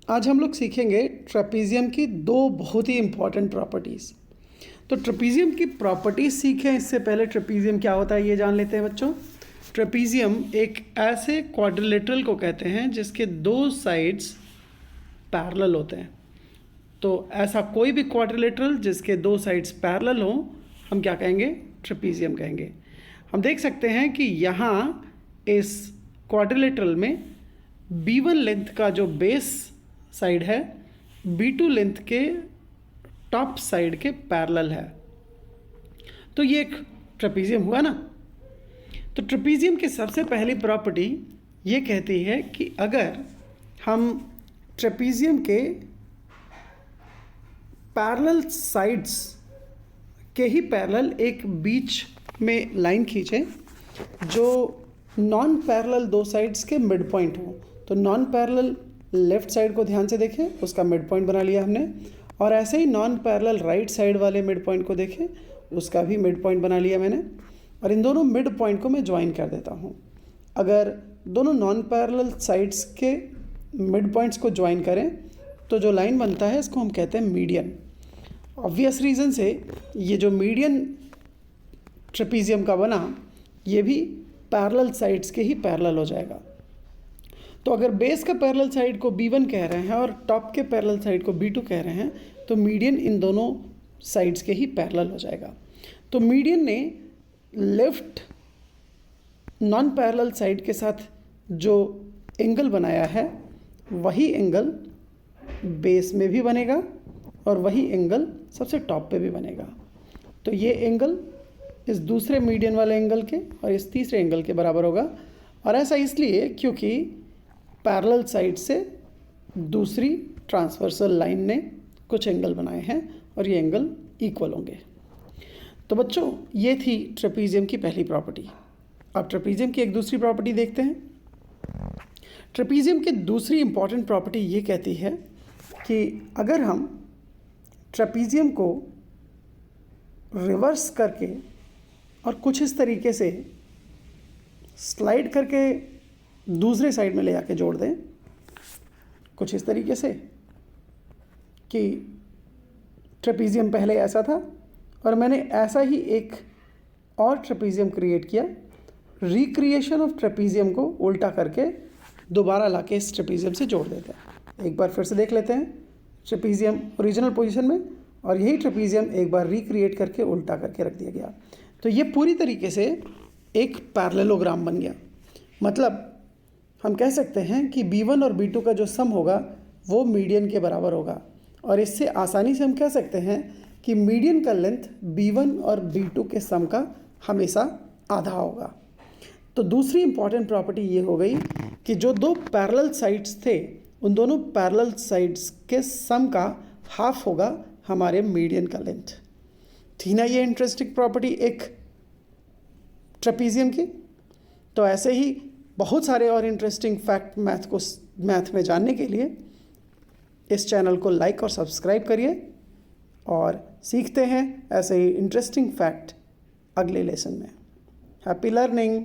आज हम लोग सीखेंगे ट्रेपीजियम की दो बहुत ही इम्पॉर्टेंट प्रॉपर्टीज़। तो ट्रेपीजियम की प्रॉपर्टीज़ सीखें इससे पहले ट्रेपीजियम क्या होता है ये जान लेते हैं बच्चों। ट्रेपीजियम एक ऐसे क्वाड्रिलेटरल को कहते हैं जिसके दो साइड्स पैरेलल होते हैं। तो ऐसा कोई भी क्वाड्रिलेटरल जिसके दो साइड्स पैरेलल हों हम क्या कहेंगे, ट्रेपीजियम कहेंगे। हम देख सकते हैं कि यहाँ इस क्वाड्रिलेटरल में B1 लेंथ का जो बेस साइड है B2 लेंथ के टॉप साइड के पैरेलल है। तो ये एक ट्रेपीजियम हुआ ना। तो ट्रेपीजियम की सबसे पहली प्रॉपर्टी ये कहती है कि अगर हम ट्रेपीजियम के पैरेलल साइड्स के ही पैरेलल एक बीच में लाइन खींचें जो नॉन पैरेलल दो साइड्स के मिड पॉइंट हो। तो नॉन पैरेलल लेफ़्ट साइड को ध्यान से देखें, उसका मिड पॉइंट बना लिया हमने। और ऐसे ही नॉन पैरेलल राइट साइड वाले मिड पॉइंट को देखें, उसका भी मिड पॉइंट बना लिया मैंने। और इन दोनों मिड पॉइंट को मैं ज्वाइन कर देता हूँ। अगर दोनों नॉन पैरेलल साइड्स के मिड पॉइंट्स को ज्वाइन करें तो जो लाइन बनता है इसको हम कहते हैं मीडियन। ऑब्वियस रीज़न से ये जो मीडियन ट्रेपीजियम का बना ये भी पैरेलल साइड्स के ही पैरेलल हो जाएगा। तो अगर बेस का पैरेलल साइड को B1 कह रहे हैं और टॉप के पैरेलल साइड को B2 कह रहे हैं तो मीडियन इन दोनों साइड्स के ही पैरेलल हो जाएगा। तो मीडियन ने लेफ्ट नॉन पैरेलल साइड के साथ जो एंगल बनाया है वही एंगल बेस में भी बनेगा और वही एंगल सबसे टॉप पे भी बनेगा। तो ये एंगल इस दूसरे मीडियन वाले एंगल के और इस तीसरे एंगल के बराबर होगा। और ऐसा इसलिए क्योंकि पैरेलल साइड से दूसरी ट्रांसवर्सल लाइन ने कुछ एंगल बनाए हैं और ये एंगल इक्वल होंगे। तो बच्चों ये थी ट्रेपीजियम की पहली प्रॉपर्टी। अब ट्रेपीजियम की एक दूसरी प्रॉपर्टी देखते हैं। ट्रेपीजियम की दूसरी इंपॉर्टेंट प्रॉपर्टी ये कहती है कि अगर हम ट्रेपीजियम को रिवर्स करके और कुछ इस तरीके से स्लाइड करके दूसरे साइड में ले जाके जोड़ दें, कुछ इस तरीके से कि ट्रेपीजियम पहले ऐसा था और मैंने ऐसा ही एक और ट्रेपीजियम क्रिएट किया। रिक्रिएशन ऑफ ट्रेपीजियम को उल्टा करके दोबारा लाके इस ट्रेपीजियम से जोड़ देते हैं। एक बार फिर से देख लेते हैं। ट्रेपीजियम ओरिजिनल पोजीशन में और यही ट्रेपीजियम एक बार रिक्रिएट करके उल्टा करके रख दिया गया। तो ये पूरी तरीके से एक पैरेललोग्राम बन गया। मतलब हम कह सकते हैं कि B1 और B2 का जो सम होगा वो मीडियन के बराबर होगा। और इससे आसानी से हम कह सकते हैं कि मीडियन का लेंथ B1 और B2 के सम का हमेशा आधा होगा। तो दूसरी इंपॉर्टेंट प्रॉपर्टी ये हो गई कि जो दो पैरेलल साइड्स थे उन दोनों पैरेलल साइड्स के सम का हाफ होगा हमारे मीडियन का लेंथ। थी ना ये इंटरेस्टिंग प्रॉपर्टी एक ट्रेपीजियम की। तो ऐसे ही बहुत सारे और इंटरेस्टिंग फैक्ट मैथ में जानने के लिए इस चैनल को लाइक और सब्सक्राइब करिए और सीखते हैं ऐसे ही इंटरेस्टिंग फैक्ट अगले लेसन में। Happy learning.